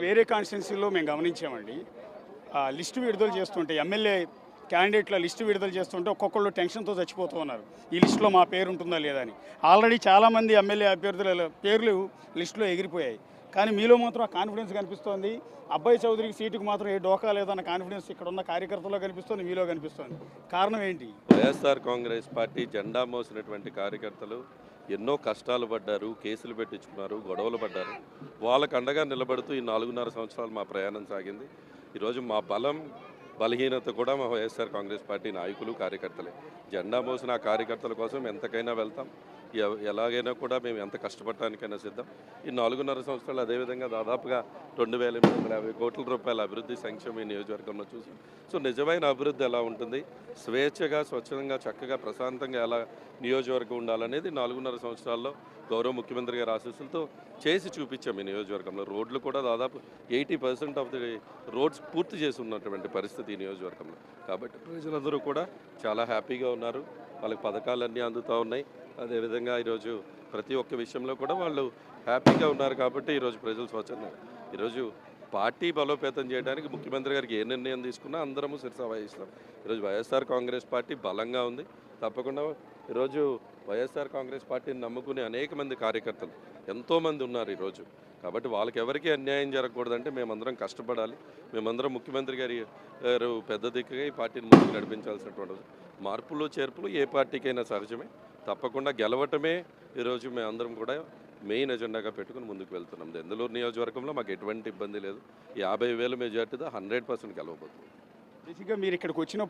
వేరే కాన్స్టిట్యున్సీలో మేము గమనించామండి. లిస్టు విడుదల చేస్తుంటే ఎమ్మెల్యే క్యాండిడేట్ల లిస్టు విడుదల చేస్తుంటే ఒక్కొక్కళ్ళు టెన్షన్తో చచ్చిపోతూ ఉన్నారు. ఈ లిస్టులో మా పేరు ఉంటుందా లేదా అని. ఆల్రెడీ చాలామంది ఎమ్మెల్యే అభ్యర్థుల పేర్లు లిస్టులో ఎగిరిపోయాయి. కానీ మీలో మాత్రం ఆ కాన్ఫిడెన్స్ కనిపిస్తోంది. అబ్బాయి చౌదరికి సీటుకు మాత్రం ఏ డోకా లేదన్న కాన్ఫిడెన్స్ ఇక్కడ ఉన్న కార్యకర్తల్లో కనిపిస్తుంది, మీలో కనిపిస్తుంది. కారణం ఏంటి? వైఎస్ఆర్ కాంగ్రెస్ పార్టీ జెండా మోసినటువంటి కార్యకర్తలు ఎన్నో కష్టాలు పడ్డారు, కేసులు పెట్టించుకున్నారు, గొడవలు పడ్డారు. వాళ్ళకు అండగా నిలబడుతూ ఈ 4.5 సంవత్సరాలు మా ప్రయాణం సాగింది. ఈరోజు మా బలహీనత కూడా మా వైఎస్ఆర్ కాంగ్రెస్ పార్టీ నాయకులు, కార్యకర్తలే. జెండా మోసిన ఆ కార్యకర్తల కోసం ఎంతకైనా వెళ్తాం. ఎలాగైనా కూడా మేము ఎంత కష్టపడటానికైనా సిద్ధం. ఈ 4.5 సంవత్సరాలు అదేవిధంగా దాదాపుగా 2,850 కోట్ల రూపాయల అభివృద్ధి సంక్షేమ ఈ నియోజకవర్గంలో చూసాం. సో నిజమైన అభివృద్ధి ఎలా ఉంటుంది, స్వేచ్ఛగా, స్వచ్ఛంగా, చక్కగా, ప్రశాంతంగా ఎలా నియోజకవర్గం ఉండాలనేది 4.5 సంవత్సరాల్లో గౌరవ ముఖ్యమంత్రి గారి ఆశీస్సులతో చేసి చూపించాం. ఈ నియోజకవర్గంలో రోడ్లు కూడా దాదాపు 80% ఆఫ్ ది రోడ్స్ పూర్తి చేసి ఉన్నటువంటి పరిస్థితి ఈ నియోజకవర్గంలో. కాబట్టి ప్రజలందరూ కూడా చాలా హ్యాపీగా ఉన్నారు. వాళ్ళకి పథకాలన్నీ అందుతూ ఉన్నాయి. అదేవిధంగా ఈరోజు ప్రతి ఒక్క విషయంలో కూడా వాళ్ళు హ్యాపీగా ఉన్నారు. కాబట్టి ఈరోజు ప్రజలు స్వచ్ఛంగా ఈరోజు పార్టీ బలోపేతం చేయడానికి ముఖ్యమంత్రి గారికి ఏ నిర్ణయం తీసుకున్నా అందరము శిరస వహిస్తాం. ఈరోజు వైఎస్ఆర్ కాంగ్రెస్ పార్టీ బలంగా ఉంది. తప్పకుండా ఈరోజు వైఎస్ఆర్ కాంగ్రెస్ పార్టీని నమ్ముకునే అనేక మంది కార్యకర్తలు ఎంతోమంది ఉన్నారు ఈరోజు. కాబట్టి వాళ్ళకి ఎవరికి అన్యాయం జరగకూడదంటే మేమందరం కష్టపడాలి. మేమందరం ముఖ్యమంత్రి గారు పెద్ద దిక్కుగా ఈ పార్టీని ముందుకు నడిపించాల్సినటువంటి మార్పులు చేర్పులు ఏ పార్టీకైనా సహజమే. తప్పకుండా గెలవటమే ఈరోజు మేమందరం కూడా మెయిన్ ఎజెండాగా పెట్టుకుని ముందుకు వెళ్తున్నాం. దెందులూరు నియోజకవర్గంలో మాకు ఎటువంటి ఇబ్బంది లేదు. 50,000 మెజార్టీతో 100% గెలవబోతుంది. బేసిక్గా మీరు ఇక్కడికి వచ్చినప్పుడు